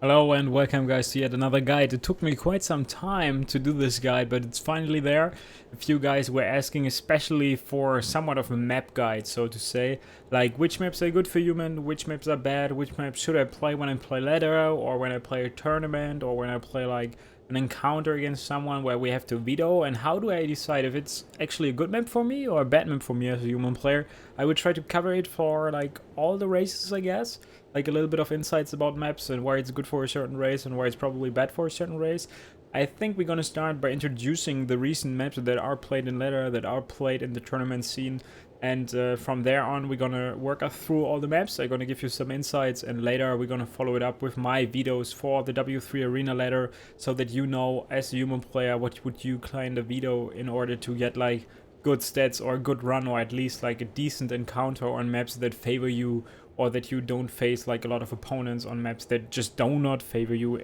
Hello and welcome guys to yet another guide. It took me quite some time to do this guide, but it's finally there. A few guys were asking especially for somewhat of a map guide, so to say. Like which maps are good for human, which maps are bad, which maps should I play when I play ladder, or when I play a tournament, or when I play like an encounter against someone where we have to veto, and how do I decide if it's actually a good map for me or a bad map for me as a human player. I would try to cover it for like all the races, I guess. Like a little bit of insights about maps and why it's good for a certain race and why it's probably bad for a certain race. I think we're gonna start by introducing the recent maps that are played in ladder, that are played in the tournament scene, and from there on we're gonna work us through all the maps. I'm gonna give you some insights, and later we're gonna follow it up with my vetoes for the W3 Arena ladder, so that you know as a human player what would you kind of veto in order to get like good stats or a good run, or at least like a decent encounter on maps that favor you, or that you don't face like a lot of opponents on maps that just do not favor you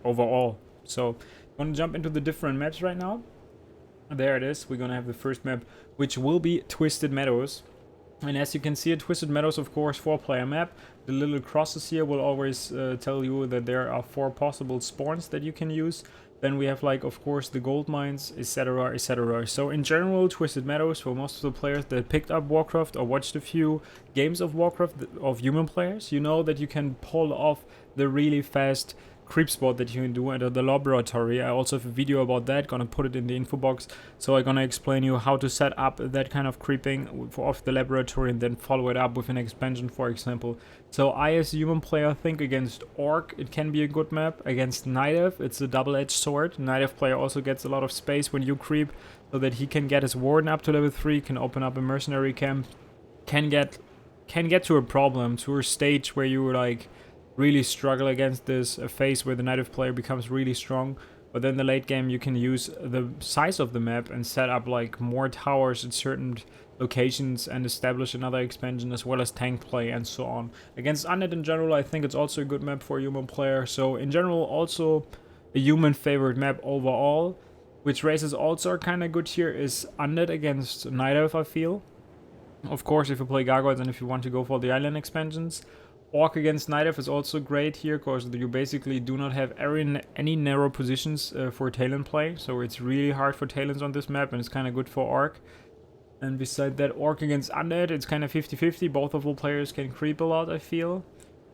overall. So I'm gonna jump into the different maps right now. There it is. We're gonna have the first map, which will be Twisted Meadows. And as you can see, Twisted Meadows, of course, 4-player map. The little crosses here will always tell you that there are 4 possible spawns that you can use. Then we have, like, of course, the gold mines, etc, etc. So in general, Twisted Meadows, for most of the players that picked up WarCraft or watched a few games of WarCraft of human players, you know that you can pull off the really fast creep spot that you can do under the laboratory. I also have a video about that, gonna put it in the info box. So I'm gonna explain you how to set up that kind of creeping off the laboratory and then follow it up with an expansion, for example. So I, as a human player, think against Orc it can be a good map. Against Night Elf it's a double-edged sword. Night Elf player also gets a lot of space when you creep, so that he can get his warden up to level 3, can open up a mercenary camp, can get to a problem, to a stage where you like really struggle against this phase where the Night Elf player becomes really strong. But then the late game you can use the size of the map and set up like more towers at certain locations and establish another expansion, as well as tank play and so on. Against Undead in general, I think it's also a good map for a human player. So in general, also a human favorite map overall. Which races also are kind of good here is Undead against Night Elf, I feel. Of course, if you play Gargoyles and if you want to go for the island expansions. Orc against Night Elf is also great here, because you basically do not have any narrow positions for Talon play. So it's really hard for Talons on this map, and it's kind of good for Orc. And beside that, Orc against Undead, it's kind of 50-50. Both of the players can creep a lot, I feel.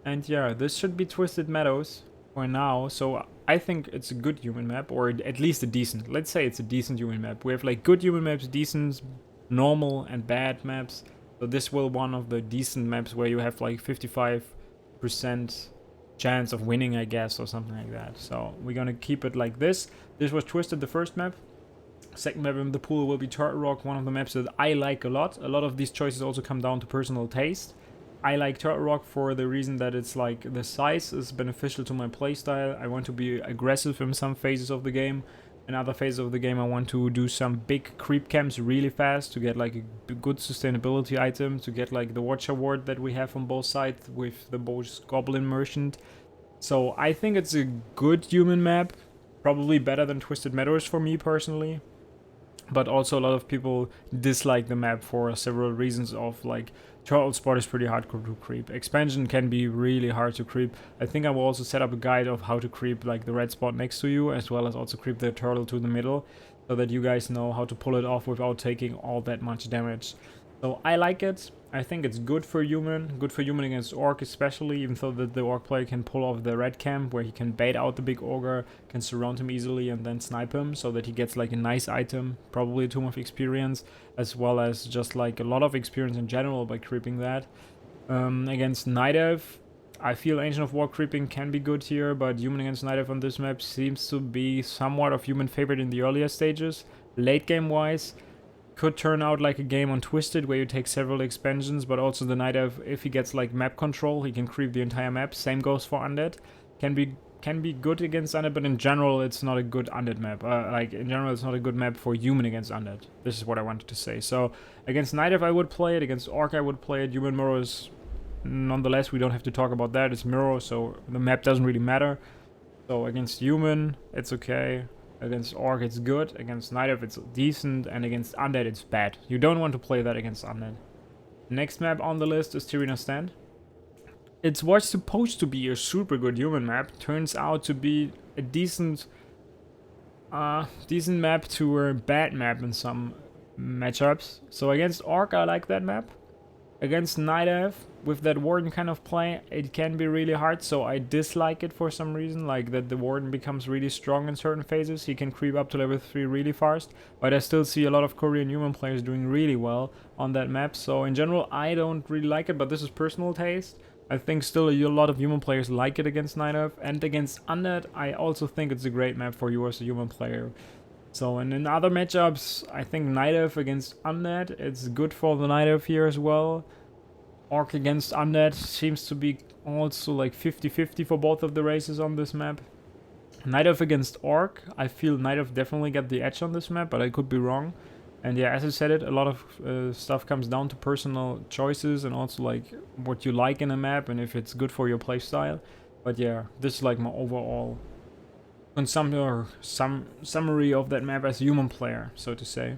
And yeah, this should be Twisted Meadows for now. So I think it's a good human map, or at least a decent. Let's say it's a decent human map. We have like good human maps, decent, normal, and bad maps. So this will one of the decent maps where you have like 55% chance of winning, I guess, or something like that. So we're gonna keep it like this. This was Twisted, the first map. Second map in the pool will be Turtle Rock, one of the maps that I like a lot. A lot of these choices also come down to personal taste. I like Turtle Rock for the reason that it's like the size is beneficial to my playstyle. I want to be aggressive in some phases of the game. In other phases of the game, I want to do some big creep camps really fast to get like a good sustainability item, to get like the Watch Award that we have on both sides with the both Goblin Merchant. So I think it's a good human map, probably better than Twisted Meadows for me personally. But also a lot of people dislike the map for several reasons of like Turtle Spot is pretty hard to creep. Expansion can be really hard to creep. I think I will also set up a guide of how to creep like the red spot next to you, as well as also creep the turtle to the middle, so that you guys know how to pull it off without taking all that much damage. So I like it. I think it's good for human against Orc especially, even though the Orc player can pull off the red camp where he can bait out the big ogre, can surround him easily and then snipe him, so that he gets like a nice item, probably a Tomb of Experience, as well as just like a lot of experience in general by creeping that. Against Night Elf, I feel Ancient of War creeping can be good here, but human against Night Elf on this map seems to be somewhat of human favorite in the earlier stages. Late game wise, could turn out like a game on Twisted where you take several expansions, but also the Night Elf, if he gets like map control, he can creep the entire map. Same goes for Undead. Can be good against Undead, but in general it's not a good Undead map. Like in general it's not a good map for human against Undead. This is what I wanted to say. So against Night Elf I would play it, against Orc I would play it. Human mirror is, nonetheless, we don't have to talk about that. It's mirror, so the map doesn't really matter. So against human it's okay. Against Orc it's good, against Night Elf it's decent, and against Undead it's bad. You don't want to play that against Undead. Next map on the list is Tirina Stand. it was supposed to be a super good human map. Turns out to be a decent map to a bad map in some matchups. So against Orc, I like that map. Against Night Elf, with that Warden kind of play, it can be really hard, so I dislike it for some reason, like that the Warden becomes really strong in certain phases. He can creep up to level 3 really fast, but I still see a lot of Korean human players doing really well on that map, so in general I don't really like it, but this is personal taste. I think still a lot of human players like it against Night Elf, and against Undead I also think it's a great map for you as a human player. So, and in other matchups, I think Night Elf against Undead, it's good for the Night Elf here as well. Orc against Undead seems to be also like 50-50 for both of the races on this map. Night Elf against Orc, I feel Night Elf definitely got the edge on this map, but I could be wrong. And yeah, as I said, a lot of stuff comes down to personal choices and also like what you like in a map and if it's good for your playstyle. But yeah, this is like my overall summary of that map as a human player, so to say.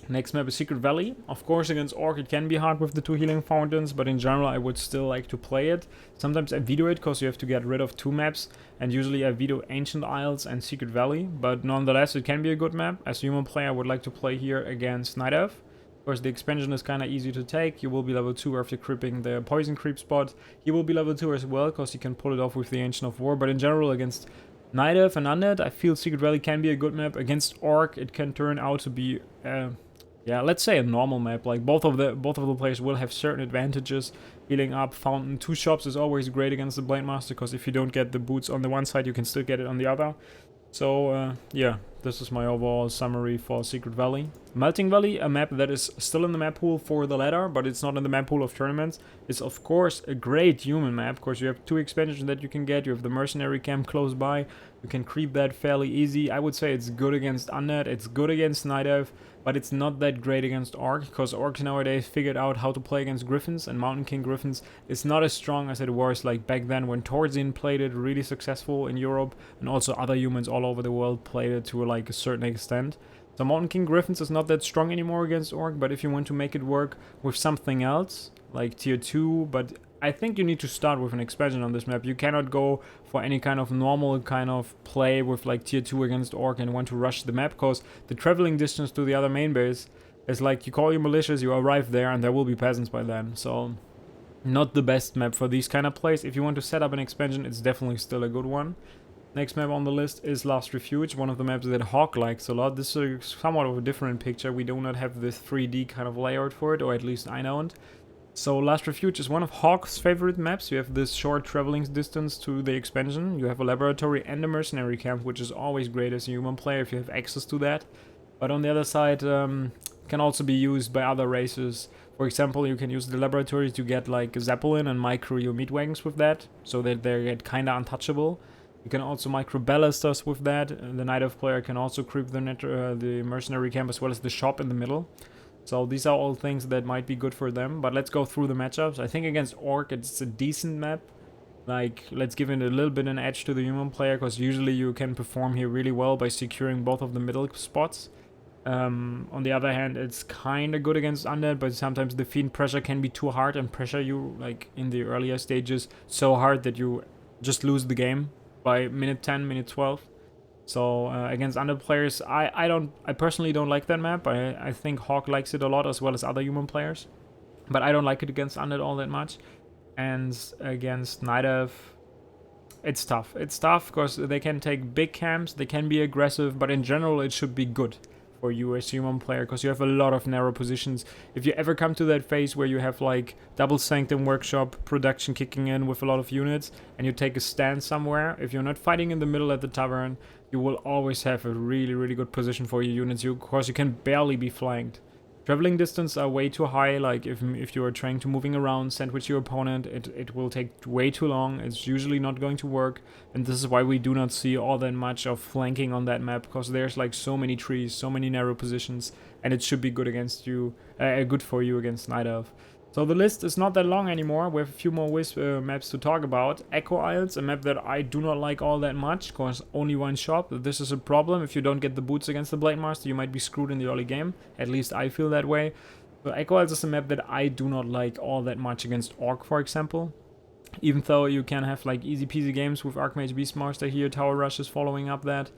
Next map is Secret Valley. Of course, against Orc it can be hard with the 2 healing fountains, but in general I would still like to play it. Sometimes I veto it because you have to get rid of 2 maps, and usually I veto Ancient Isles and Secret Valley, but nonetheless it can be a good map. As a human player I would like to play here against Night Elf. Of course, the expansion is kind of easy to take. You will be level 2 after creeping the poison creep spot. He will be level 2 as well, because you can pull it off with the Ancient of War, but in general against Night Elf and Undead, I feel Secret Valley can be a good map. Against Orc, it can turn out to be, yeah, let's say a normal map. Like both of the players will have certain advantages. Healing up, Fountain, 2 shops is always great against the Blade Master, because if you don't get the boots on the one side, you can still get it on the other. So, yeah, this is my overall summary for Secret Valley. Melting Valley, a map that is still in the map pool for the ladder, but it's not in the map pool of tournaments. It's, of course, a great human map. Of course, you have 2 expansions that you can get. You have the Mercenary Camp close by. You can creep that fairly easy. I would say it's good against Undead. It's good against Night Elf, but it's not that great against Orc, because Orcs nowadays figured out how to play against Griffins, and Mountain King Griffins is not as strong as it was like back then when Torzin played it really successful in Europe, and also other humans all over the world played it to like a certain extent. So Mountain King Griffins is not that strong anymore against Orc, but if you want to make it work with something else, like tier 2, but I think you need to start with an expansion on this map. You cannot go for any kind of normal kind of play with like tier 2 against Orc and want to rush the map, because the traveling distance to the other main base is like you call your militias, you arrive there, and there will be peasants by then. So not the best map for these kind of plays. If you want to set up an expansion, it's definitely still a good one. Next map on the list is Last Refuge, one of the maps that Hawk likes a lot. This is somewhat of a different picture. We do not have this 3D kind of layout for it, or at least I don't. So Last Refuge is one of Hawk's favorite maps. You have this short traveling distance to the expansion. You have a laboratory and a mercenary camp, which is always great as a human player if you have access to that. But on the other side, can also be used by other races. For example, you can use the laboratory to get like a Zeppelin and micro your meat wagons with that, so that they get kinda untouchable. You can also micro ballisters with that. The Night Elf player can also creep the mercenary camp as well as the shop in the middle. So these are all things that might be good for them. But let's go through the matchups. I think against Orc it's a decent map. Like, let's give it a little bit an edge to the human player, because usually you can perform here really well by securing both of the middle spots. On the other hand, it's kind of good against Undead, but sometimes the Fiend pressure can be too hard and pressure you, like, in the earlier stages so hard that you just lose the game by minute 10, minute 12. So against Undead players, I personally don't like that map. I think Hawk likes it a lot, as well as other human players. But I don't like it against Undead all that much. And against Night Elf, it's tough. It's tough because they can take big camps, they can be aggressive, but in general it should be good for you as a human player, because you have a lot of narrow positions. If you ever come to that phase where you have like double Sanctum Workshop production kicking in with a lot of units, and you take a stand somewhere, if you're not fighting in the middle at the tavern, you will always have a really, really good position for your units, because you can barely be flanked. Traveling distance are way too high. Like if you are trying to moving around, sandwich your opponent, it will take way too long. It's usually not going to work, and this is why we do not see all that much of flanking on that map, because there's like so many trees, so many narrow positions, and it should be good against you, good for you against Night Elf. So the list is not that long anymore. We have a few more maps to talk about. Echo Isles, a map that I do not like all that much, because only one shop. This is a problem. If you don't get the boots against the Blade Master, you might be screwed in the early game. At least I feel that way. So Echo Isles is a map that I do not like all that much against Orc, for example. Even though you can have like easy peasy games with Archmage Beastmaster here, Tower Rush is following up that.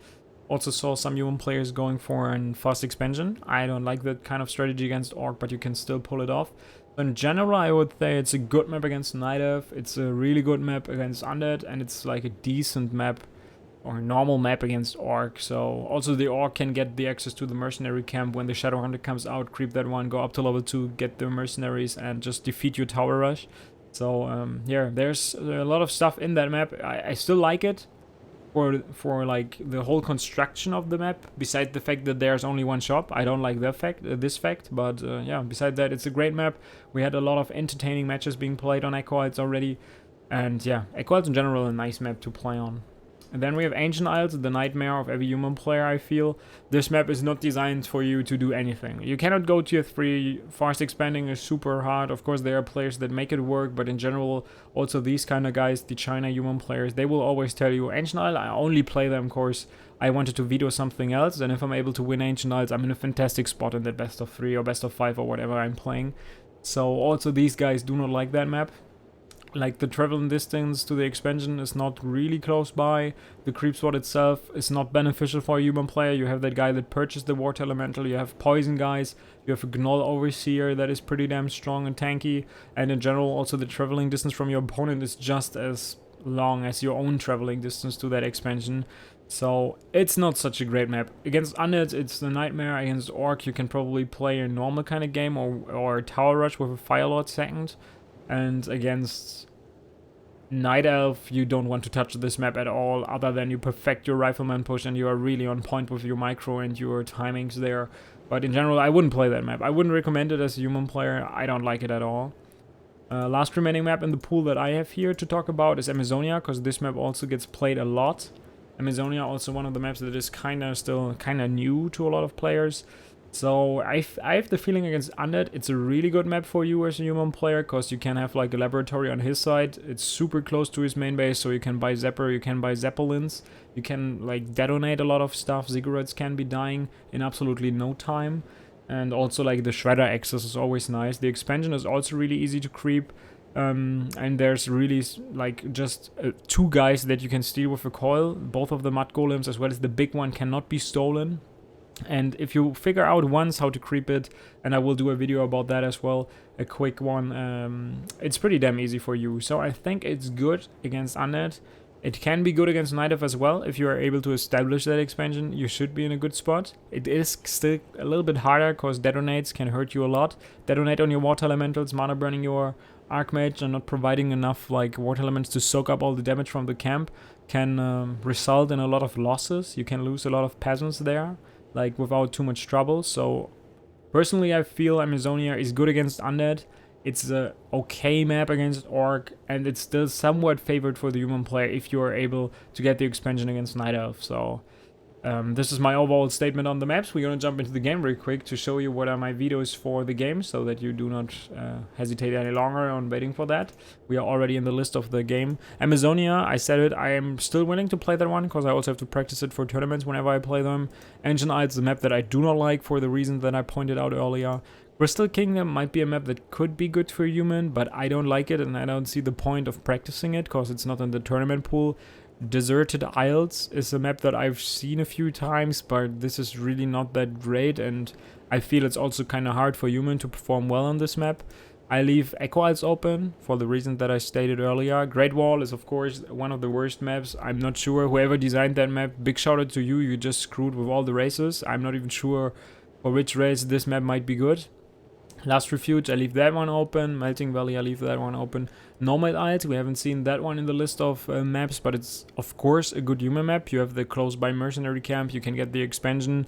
Also saw some human players going for a fast expansion. I don't like that kind of strategy against Orc, but you can still pull it off. In general, I would say it's a good map against Night Elf, it's a really good map against Undead, and it's like a decent map or normal map against Orc. So also the Orc can get the access to the mercenary camp when the Shadowhunter comes out, creep that one, go up to level 2, get the mercenaries, and just defeat your Tower Rush. So yeah, there's a lot of stuff in that map. I still like it for like the whole construction of the map. Beside the fact that there's only one shop, I don't like that fact, this fact. But yeah, beside that, it's a great map. We had a lot of entertaining matches being played on Echo Isles already, and yeah, Echo Isles in general a nice map to play on. And then we have Ancient Isles, the nightmare of every human player, I feel. This map is not designed for you to do anything. You cannot go tier 3, fast expanding is super hard. Of course, there are players that make it work, but in general, also these kind of guys, the China human players, they will always tell you, Ancient Isle, I only play them, of course, I wanted to veto something else, and if I'm able to win Ancient Isles, I'm in a fantastic spot in that best of 3 or best of 5 or whatever I'm playing. So also these guys do not like that map. Like the traveling distance to the expansion is not really close by. The creep spot itself is not beneficial for a human player. You have that guy that purchased the Water Elemental. You have poison guys. You have a Gnoll Overseer that is pretty damn strong and tanky. And in general, also the traveling distance from your opponent is just as long as your own traveling distance to that expansion. So it's not such a great map. Against Undead, it's the nightmare. Against Orc, you can probably play a normal kind of game or Tower Rush with a Firelord second. And against Night Elf, you don't want to touch this map at all, other than you perfect your Rifleman push and you are really on point with your micro and your timings there. But in general, I wouldn't play that map. I wouldn't recommend it as a human player. I don't like it at all. Last remaining map in the pool that I have here to talk about is Amazonia, because this map also gets played a lot. Amazonia also one of the maps that is still kind of new to a lot of players. So I have the feeling against Undead, it's a really good map for you as a human player, because you can have like a laboratory on his side. It's super close to his main base, so you can buy Zapper, you can buy Zeppelins, you can like detonate a lot of stuff. Ziggurats can be dying in absolutely no time. And also like the Shredder access is always nice. The expansion is also really easy to creep. And there's really like just 2 guys that you can steal with a coil. Both of the Mud Golems as well as the big one cannot be stolen. And if you figure out once how to creep it, and I will do a video about that as well, a quick one, it's pretty damn easy for you. So I think it's good against Undead. It can be good against Night Elf as well. If you are able to establish that expansion, you should be in a good spot. It is still a little bit harder, because detonates can hurt you a lot. Detonate on your water elementals, mana burning your Archmage and not providing enough like water elements to soak up all the damage from the camp can result in a lot of losses. You can lose a lot of peasants there, like without too much trouble. So personally, I feel Amazonia is good against Undead. It's a okay map against Orc, and it's still somewhat favored for the human player if you are able to get the expansion against Night Elf. So this is my overall statement on the maps. We're gonna jump into the game real quick to show you what are my vetoes for the game, so that you do not hesitate any longer on waiting for that. We are already in the list of the game. Amazonia, I said it, I am still willing to play that one, because I also have to practice it for tournaments whenever I play them. Ancient Isles is a map that I do not like for the reasons that I pointed out earlier. Crystal Kingdom might be a map that could be good for a human, but I don't like it, and I don't see the point of practicing it, because it's not in the tournament pool. Deserted Isles is a map that I've seen a few times, but this is really not that great, and I feel it's also kind of hard for human to perform well on this map. I leave Echo Isles open for the reason that I stated earlier. Great Wall is of course one of the worst maps. I'm not sure whoever designed that map, big shout out to you, you just screwed with all the races. I'm not even sure for which race this map might be good. Last Refuge, I leave that one open. Melting Valley, I leave that one open. Nomad Isles, we haven't seen that one in the list of maps, but it's of course a good human map. You have the close by mercenary camp, you can get the expansion.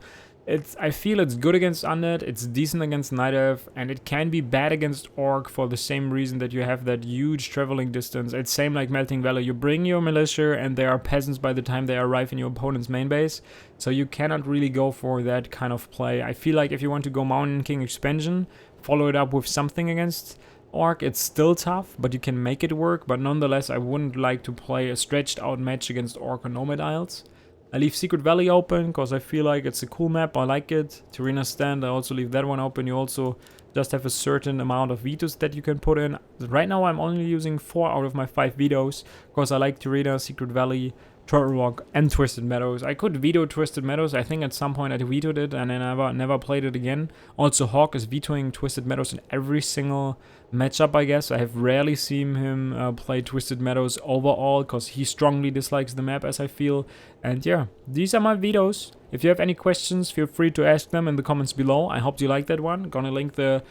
I feel it's good against Undead, it's decent against Night Elf, and it can be bad against Orc for the same reason that you have that huge traveling distance. It's same like Melting Valley. You bring your militia and there are peasants by the time they arrive in your opponent's main base, so you cannot really go for that kind of play. I feel like if you want to go Mountain King expansion, follow it up with something against Orc, it's still tough, but you can make it work. But nonetheless, I wouldn't like to play a stretched out match against Orc or Nomad Isles. I leave Secret Valley open because I feel like it's a cool map, I like it. Terena Stand, I also leave that one open. You also just have a certain amount of vetoes that you can put in. Right now I'm only using 4 out of my 5 vetoes, because I like Tirida, Secret Valley, Turtle Rock, and Twisted Meadows. I could veto Twisted Meadows. I think at some point I vetoed it and then I never played it again. Also, Hawk is vetoing Twisted Meadows in every single matchup, I guess. I have rarely seen him play Twisted Meadows overall, because he strongly dislikes the map, as I feel. And yeah, these are my vetoes. If you have any questions, feel free to ask them in the comments below. I hope you liked that one. Gonna link the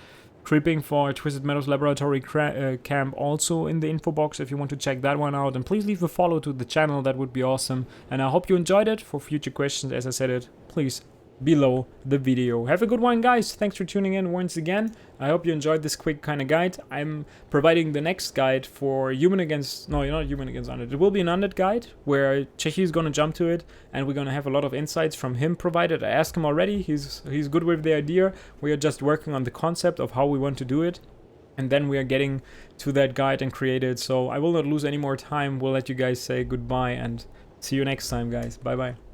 creeping for Twisted Meadows Laboratory camp also in the info box if you want to check that one out. And please leave a follow to the channel, that would be awesome. And I hope you enjoyed it. For future questions, as I said it, please below the video. Have a good one, guys. Thanks for tuning in once again. I hope you enjoyed this quick kind of guide. I'm providing the next guide for human against... No, not human against undead. It will be an undead guide where Chechi is going to jump to it, and we're going to have a lot of insights from him provided. I asked him already. He's good with the idea. We are just working on the concept of how we want to do it. And then we are getting to that guide and create it. So I will not lose any more time. We'll let you guys say goodbye and see you next time, guys. Bye-bye.